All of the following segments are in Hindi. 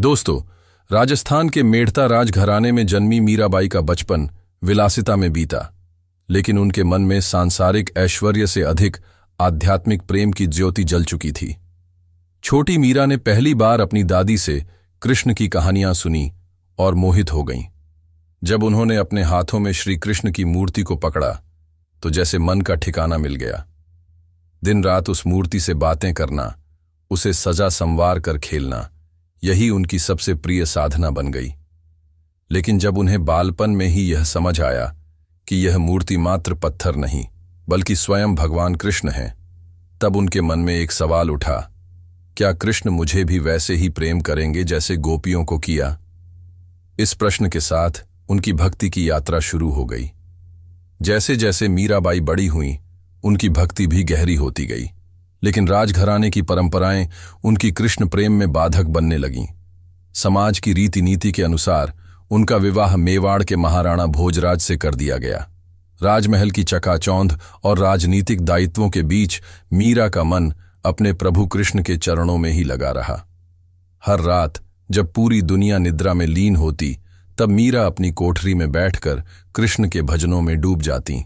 दोस्तों, राजस्थान के मेड़ता राजघराने में जन्मी मीराबाई का बचपन विलासिता में बीता, लेकिन उनके मन में सांसारिक ऐश्वर्य से अधिक आध्यात्मिक प्रेम की ज्योति जल चुकी थी। छोटी मीरा ने पहली बार अपनी दादी से कृष्ण की कहानियां सुनी और मोहित हो गईं। जब उन्होंने अपने हाथों में श्री कृष्ण की मूर्ति को पकड़ा तो जैसे मन का ठिकाना मिल गया। दिन रात उस मूर्ति से बातें करना, उसे सजा संवार कर खेलना, यही उनकी सबसे प्रिय साधना बन गई। लेकिन जब उन्हें बालपन में ही यह समझ आया कि यह मूर्ति मात्र पत्थर नहीं बल्कि स्वयं भगवान कृष्ण हैं, तब उनके मन में एक सवाल उठा, क्या कृष्ण मुझे भी वैसे ही प्रेम करेंगे जैसे गोपियों को किया? इस प्रश्न के साथ उनकी भक्ति की यात्रा शुरू हो गई। जैसे जैसे मीराबाई बड़ी हुईं, उनकी भक्ति भी गहरी होती गई, लेकिन राजघराने की परंपराएं उनकी कृष्ण प्रेम में बाधक बनने लगीं। समाज की रीति नीति के अनुसार उनका विवाह मेवाड़ के महाराणा भोजराज से कर दिया गया। राजमहल की चकाचौंध और राजनीतिक दायित्वों के बीच मीरा का मन अपने प्रभु कृष्ण के चरणों में ही लगा रहा। हर रात जब पूरी दुनिया निद्रा में लीन होती, तब मीरा अपनी कोठरी में बैठकर कृष्ण के भजनों में डूब जाती।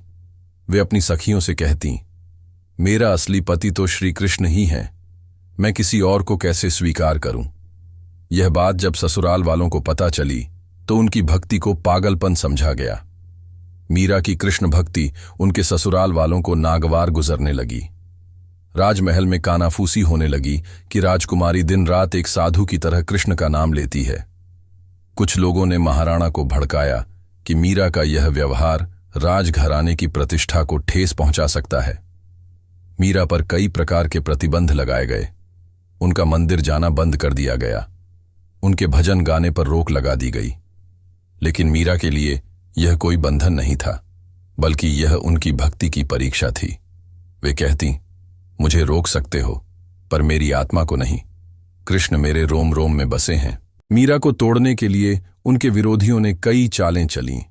वे अपनी सखियों से कहती, मेरा असली पति तो श्री कृष्ण ही हैं, मैं किसी और को कैसे स्वीकार करूं? यह बात जब ससुराल वालों को पता चली तो उनकी भक्ति को पागलपन समझा गया। मीरा की कृष्ण भक्ति उनके ससुराल वालों को नागवार गुजरने लगी। राजमहल में कानाफूसी होने लगी कि राजकुमारी दिन रात एक साधु की तरह कृष्ण का नाम लेती है। कुछ लोगों ने महाराणा को भड़काया कि मीरा का यह व्यवहार राजघराने की प्रतिष्ठा को ठेस पहुंचा सकता है। मीरा पर कई प्रकार के प्रतिबंध लगाए गए। उनका मंदिर जाना बंद कर दिया गया। उनके भजन गाने पर रोक लगा दी गई। लेकिन मीरा के लिए यह कोई बंधन नहीं था, बल्कि यह उनकी भक्ति की परीक्षा थी। वे कहती, मुझे रोक सकते हो, पर मेरी आत्मा को नहीं। कृष्ण मेरे रोम रोम में बसे हैं। मीरा को तोड़ने के लिए उनके विरोधियों ने कई चालें चलीं।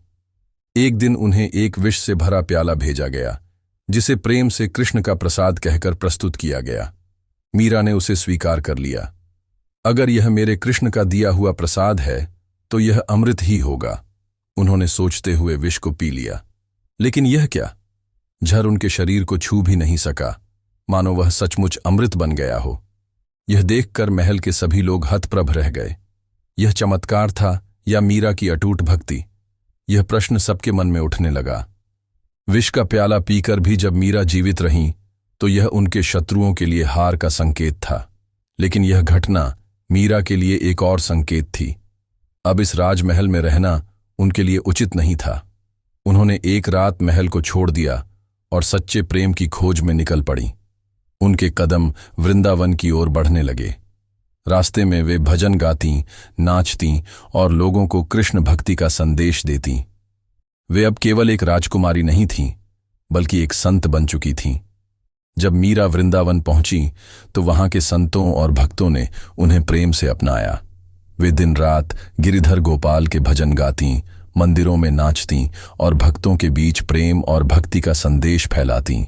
एक दिन उन्हें एक विष से भरा प्याला भेजा गया, जिसे प्रेम से कृष्ण का प्रसाद कहकर प्रस्तुत किया गया। मीरा ने उसे स्वीकार कर लिया। अगर यह मेरे कृष्ण का दिया हुआ प्रसाद है तो यह अमृत ही होगा, उन्होंने सोचते हुए विष को पी लिया। लेकिन यह क्या? झर उनके शरीर को छू भी नहीं सका, मानो वह सचमुच अमृत बन गया हो। यह देखकर महल के सभी लोग हतप्रभ रह गए। यह चमत्कार था या मीरा की अटूट भक्ति? यह प्रश्न सबके मन में उठने लगा। विष का प्याला पीकर भी जब मीरा जीवित रहीं तो यह उनके शत्रुओं के लिए हार का संकेत था। लेकिन यह घटना मीरा के लिए एक और संकेत थी। अब इस राजमहल में रहना उनके लिए उचित नहीं था। उन्होंने एक रात महल को छोड़ दिया और सच्चे प्रेम की खोज में निकल पड़ी। उनके कदम वृंदावन की ओर बढ़ने लगे। रास्ते में वे भजन गाती, नाचती और लोगों को कृष्ण भक्ति का संदेश देती। वे अब केवल एक राजकुमारी नहीं थीं, बल्कि एक संत बन चुकी थीं। जब मीरा वृंदावन पहुंची तो वहां के संतों और भक्तों ने उन्हें प्रेम से अपनाया। वे दिन रात गिरिधर गोपाल के भजन गाती, मंदिरों में नाचती और भक्तों के बीच प्रेम और भक्ति का संदेश फैलाती।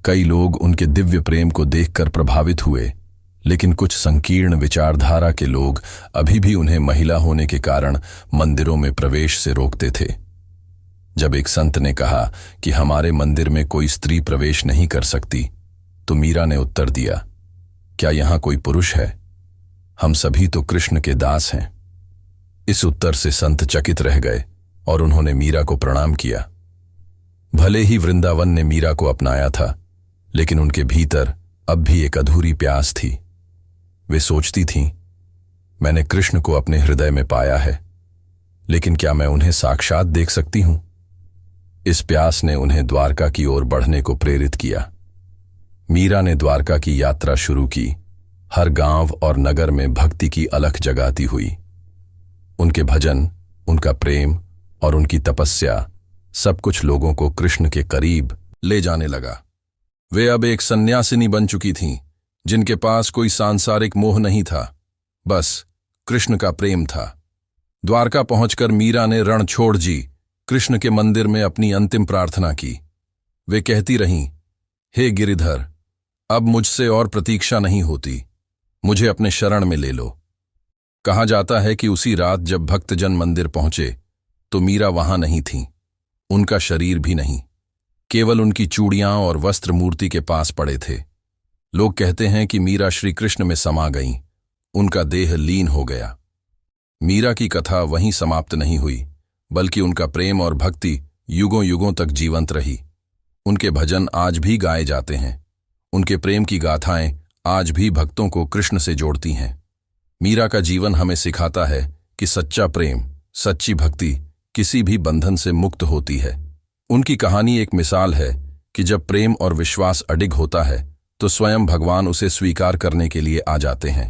कई लोग उनके दिव्य प्रेम को देखकर प्रभावित हुए, लेकिन कुछ संकीर्ण विचारधारा के लोग अभी भी उन्हें महिला होने के कारण मंदिरों में प्रवेश से रोकते थे। जब एक संत ने कहा कि हमारे मंदिर में कोई स्त्री प्रवेश नहीं कर सकती, तो मीरा ने उत्तर दिया, क्या यहां कोई पुरुष है? हम सभी तो कृष्ण के दास हैं। इस उत्तर से संत चकित रह गए और उन्होंने मीरा को प्रणाम किया। भले ही वृंदावन ने मीरा को अपनाया था, लेकिन उनके भीतर अब भी एक अधूरी प्यास थी। वे सोचती थीं, मैंने कृष्ण को अपने हृदय में पाया है, लेकिन क्या मैं उन्हें साक्षात देख सकती हूं? इस प्यास ने उन्हें द्वारका की ओर बढ़ने को प्रेरित किया। मीरा ने द्वारका की यात्रा शुरू की। हर गांव और नगर में भक्ति की अलख जगाती हुई। उनके भजन, उनका प्रेम और उनकी तपस्या सब कुछ लोगों को कृष्ण के करीब ले जाने लगा। वे अब एक सन्यासिनी बन चुकी थीं, जिनके पास कोई सांसारिक मोह नहीं था, बस कृष्ण का प्रेम था। द्वारका पहुंचकर मीरा ने रण छोड़ जी कृष्ण के मंदिर में अपनी अंतिम प्रार्थना की। वे कहती रहीं, हे गिरिधर, अब मुझसे और प्रतीक्षा नहीं होती, मुझे अपने शरण में ले लो। कहा जाता है कि उसी रात जब भक्तजन मंदिर पहुंचे तो मीरा वहां नहीं थीं। उनका शरीर भी नहीं, केवल उनकी चूड़ियां और वस्त्र मूर्ति के पास पड़े थे। लोग कहते हैं कि मीरा श्री कृष्ण में समा गईं, उनका देह लीन हो गया। मीरा की कथा वहीं समाप्त नहीं हुई, बल्कि उनका प्रेम और भक्ति युगों युगों तक जीवंत रही। उनके भजन आज भी गाए जाते हैं। उनके प्रेम की गाथाएं आज भी भक्तों को कृष्ण से जोड़ती हैं। मीरा का जीवन हमें सिखाता है कि सच्चा प्रेम, सच्ची भक्ति किसी भी बंधन से मुक्त होती है। उनकी कहानी एक मिसाल है कि जब प्रेम और विश्वास अडिग होता है तो स्वयं भगवान उसे स्वीकार करने के लिए आ जाते हैं।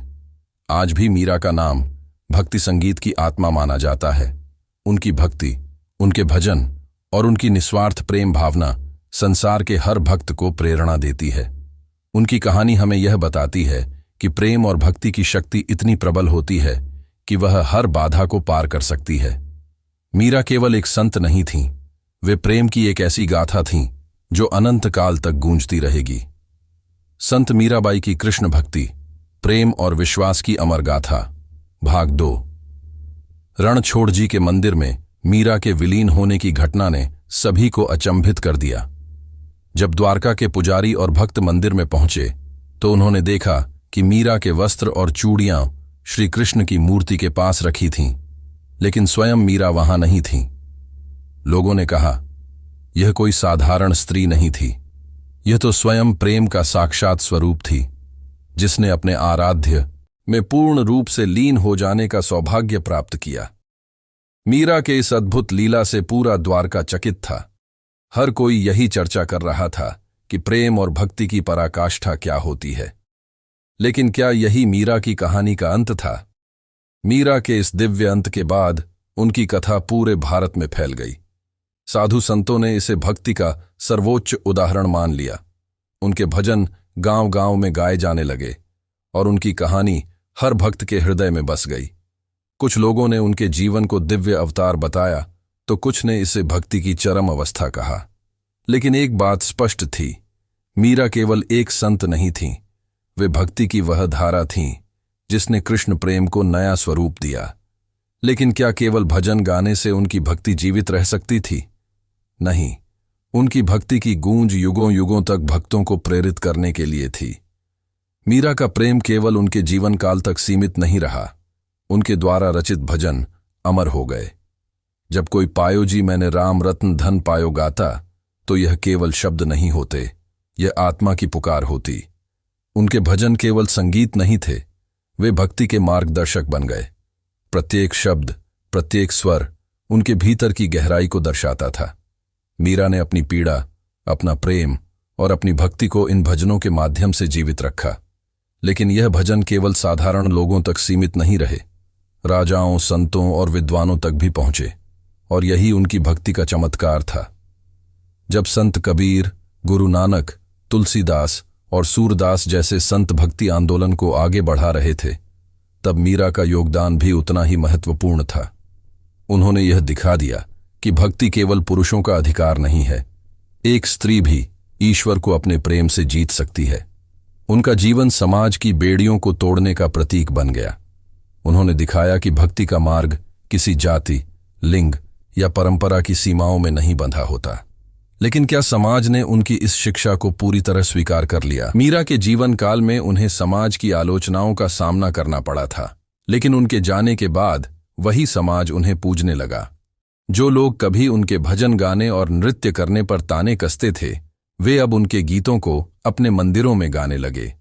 आज भी मीरा का नाम भक्ति संगीत की आत्मा माना जाता है। उनकी भक्ति, उनके भजन और उनकी निस्वार्थ प्रेम भावना संसार के हर भक्त को प्रेरणा देती है। उनकी कहानी हमें यह बताती है कि प्रेम और भक्ति की शक्ति इतनी प्रबल होती है कि वह हर बाधा को पार कर सकती है। मीरा केवल एक संत नहीं थीं, वे प्रेम की एक ऐसी गाथा थीं जो अनंत काल तक गूंजती रहेगी। संत मीराबाई की कृष्ण भक्ति, प्रेम और विश्वास की अमर गाथा, भाग 2। रणछोड़ जी के मंदिर में मीरा के विलीन होने की घटना ने सभी को अचंभित कर दिया। जब द्वारका के पुजारी और भक्त मंदिर में पहुंचे तो उन्होंने देखा कि मीरा के वस्त्र और चूड़ियां श्री कृष्ण की मूर्ति के पास रखी थीं, लेकिन स्वयं मीरा वहां नहीं थीं। लोगों ने कहा, यह कोई साधारण स्त्री नहीं थी, यह तो स्वयं प्रेम का साक्षात स्वरूप थी, जिसने अपने आराध्य में पूर्ण रूप से लीन हो जाने का सौभाग्य प्राप्त किया। मीरा के इस अद्भुत लीला से पूरा द्वारका चकित था। हर कोई यही चर्चा कर रहा था कि प्रेम और भक्ति की पराकाष्ठा क्या होती है। लेकिन क्या यही मीरा की कहानी का अंत था? मीरा के इस दिव्य अंत के बाद उनकी कथा पूरे भारत में फैल गई। साधु संतों ने इसे भक्ति का सर्वोच्च उदाहरण मान लिया। उनके भजन गांव-गांव में गाए जाने लगे और उनकी कहानी हर भक्त के हृदय में बस गई। कुछ लोगों ने उनके जीवन को दिव्य अवतार बताया तो कुछ ने इसे भक्ति की चरम अवस्था कहा। लेकिन एक बात स्पष्ट थी, मीरा केवल एक संत नहीं थीं, वे भक्ति की वह धारा थीं जिसने कृष्ण प्रेम को नया स्वरूप दिया। लेकिन क्या केवल भजन गाने से उनकी भक्ति जीवित रह सकती थी? नहीं, उनकी भक्ति की गूंज युगों युगों तक भक्तों को प्रेरित करने के लिए थी। मीरा का प्रेम केवल उनके जीवन काल तक सीमित नहीं रहा, उनके द्वारा रचित भजन अमर हो गए। जब कोई पायो जी मैंने राम रत्न धन पायो गाता, तो यह केवल शब्द नहीं होते, यह आत्मा की पुकार होती। उनके भजन केवल संगीत नहीं थे, वे भक्ति के मार्गदर्शक बन गए। प्रत्येक शब्द, प्रत्येक स्वर उनके भीतर की गहराई को दर्शाता था। मीरा ने अपनी पीड़ा, अपना प्रेम और अपनी भक्ति को इन भजनों के माध्यम से जीवित रखा। लेकिन यह भजन केवल साधारण लोगों तक सीमित नहीं रहे, राजाओं, संतों और विद्वानों तक भी पहुंचे, और यही उनकी भक्ति का चमत्कार था। जब संत कबीर, गुरु नानक, तुलसीदास और सूरदास जैसे संत भक्ति आंदोलन को आगे बढ़ा रहे थे, तब मीरा का योगदान भी उतना ही महत्वपूर्ण था। उन्होंने यह दिखा दिया कि भक्ति केवल पुरुषों का अधिकार नहीं है, एक स्त्री भी ईश्वर को अपने प्रेम से जीत सकती है। उनका जीवन समाज की बेड़ियों को तोड़ने का प्रतीक बन गया। उन्होंने दिखाया कि भक्ति का मार्ग किसी जाति, लिंग या परंपरा की सीमाओं में नहीं बंधा होता। लेकिन क्या समाज ने उनकी इस शिक्षा को पूरी तरह स्वीकार कर लिया? मीरा के जीवन काल में उन्हें समाज की आलोचनाओं का सामना करना पड़ा था, लेकिन उनके जाने के बाद वही समाज उन्हें पूजने लगा। जो लोग कभी उनके भजन गाने और नृत्य करने पर ताने कसते थे, वे अब उनके गीतों को अपने मंदिरों में गाने लगे।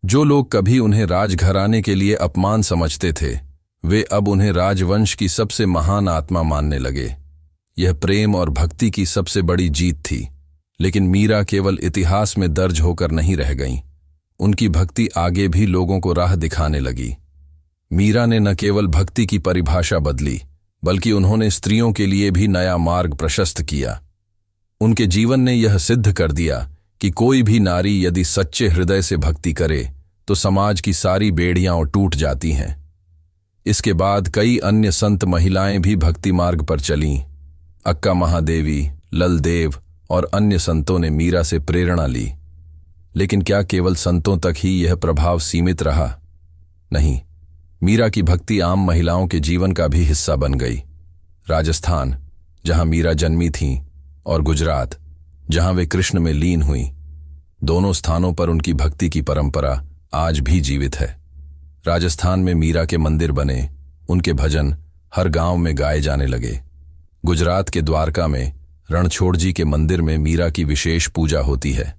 जो लोग कभी उन्हें राजघराने के लिए अपमान समझते थे, वे अब उन्हें राजवंश की सबसे महान आत्मा मानने लगे। यह प्रेम और भक्ति की सबसे बड़ी जीत थी। लेकिन मीरा केवल इतिहास में दर्ज होकर नहीं रह गईं, उनकी भक्ति आगे भी लोगों को राह दिखाने लगी। मीरा ने न केवल भक्ति की परिभाषा बदली, बल्कि उन्होंने स्त्रियों के लिए भी नया मार्ग प्रशस्त किया। उनके जीवन ने यह सिद्ध कर दिया कि कोई भी नारी यदि सच्चे हृदय से भक्ति करे तो समाज की सारी बेड़ियां टूट जाती हैं। इसके बाद कई अन्य संत महिलाएं भी भक्ति मार्ग पर चलीं। अक्का महादेवी, ललदेव और अन्य संतों ने मीरा से प्रेरणा ली। लेकिन क्या केवल संतों तक ही यह प्रभाव सीमित रहा? नहीं, मीरा की भक्ति आम महिलाओं के जीवन का भी हिस्सा बन गई। राजस्थान, जहां मीरा जन्मी थीं, और गुजरात, जहां वे कृष्ण में लीन हुईं, दोनों स्थानों पर उनकी भक्ति की परंपरा आज भी जीवित है। राजस्थान में मीरा के मंदिर बने, उनके भजन हर गांव में गाए जाने लगे। गुजरात के द्वारका में रणछोड़ जी के मंदिर में मीरा की विशेष पूजा होती है।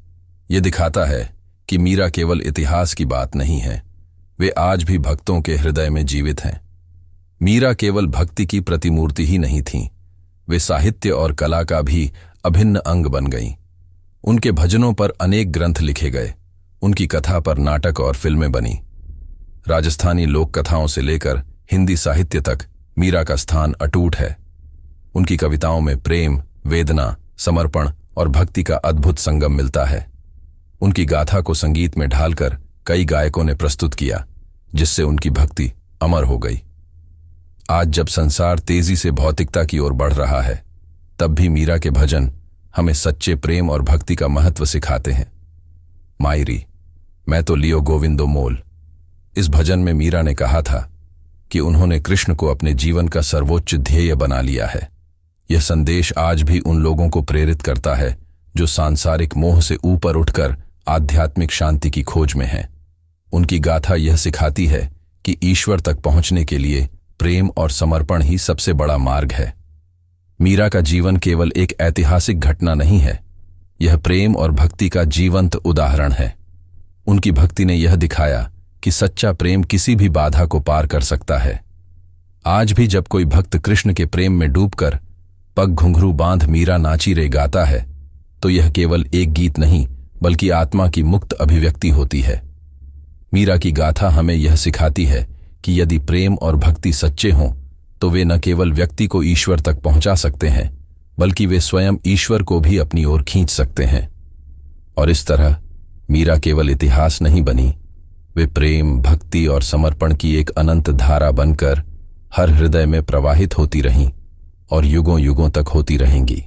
ये दिखाता है कि मीरा केवल इतिहास की बात नहीं है, वे आज भी भक्तों के हृदय में जीवित हैं। मीरा केवल भक्ति की प्रतिमूर्ति ही नहीं थीं, वे साहित्य और कला का भी अभिन्न अंग बन गईं। उनके भजनों पर अनेक ग्रंथ लिखे गए, उनकी कथा पर नाटक और फिल्में बनी। राजस्थानी लोक कथाओं से लेकर हिंदी साहित्य तक मीरा का स्थान अटूट है। उनकी कविताओं में प्रेम, वेदना, समर्पण और भक्ति का अद्भुत संगम मिलता है। उनकी गाथा को संगीत में ढालकर कई गायकों ने प्रस्तुत किया, जिससे उनकी भक्ति अमर हो गई। आज जब संसार तेजी से भौतिकता की ओर बढ़ रहा है, तब भी मीरा के भजन हमें सच्चे प्रेम और भक्ति का महत्व सिखाते हैं। मायरी, मैं तो लियो गोविंदो मोल। इस भजन में मीरा ने कहा था कि उन्होंने कृष्ण को अपने जीवन का सर्वोच्च ध्येय बना लिया है। यह संदेश आज भी उन लोगों को प्रेरित करता है जो सांसारिक मोह से ऊपर उठकर आध्यात्मिक शांति की खोज में हैं। उनकी गाथा यह सिखाती है कि ईश्वर तक पहुंचने के लिए प्रेम और समर्पण ही सबसे बड़ा मार्ग है। मीरा का जीवन केवल एक ऐतिहासिक घटना नहीं है, यह प्रेम और भक्ति का जीवंत उदाहरण है। उनकी भक्ति ने यह दिखाया कि सच्चा प्रेम किसी भी बाधा को पार कर सकता है। आज भी जब कोई भक्त कृष्ण के प्रेम में डूबकर पग घुंघरू बांध मीरा नाची रे गाता है, तो यह केवल एक गीत नहीं बल्कि आत्मा की मुक्त अभिव्यक्ति होती है। मीरा की गाथा हमें यह सिखाती है कि यदि प्रेम और भक्ति सच्चे हों तो वे न केवल व्यक्ति को ईश्वर तक पहुंचा सकते हैं, बल्कि वे स्वयं ईश्वर को भी अपनी ओर खींच सकते हैं। और इस तरह मीरा केवल इतिहास नहीं बनी, वे प्रेम, भक्ति और समर्पण की एक अनंत धारा बनकर हर हृदय में प्रवाहित होती रहीं और युगों युगों तक होती रहेंगी।